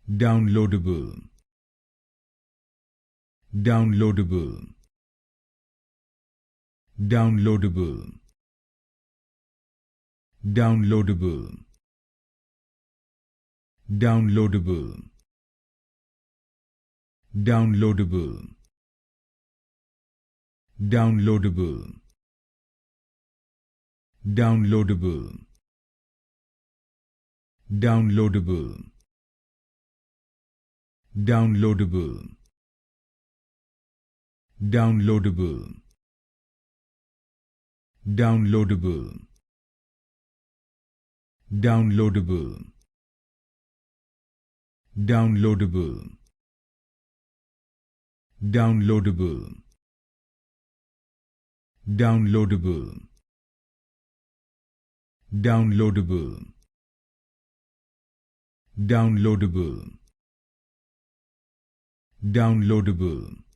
downloadable, downloadable, downloadable, downloadable, downloadable, downloadable, downloadable, downloadable, downloadable, downloadable, downloadable, downloadable, downloadable, downloadable, downloadable, downloadable, downloadable, downloadable, downloadable,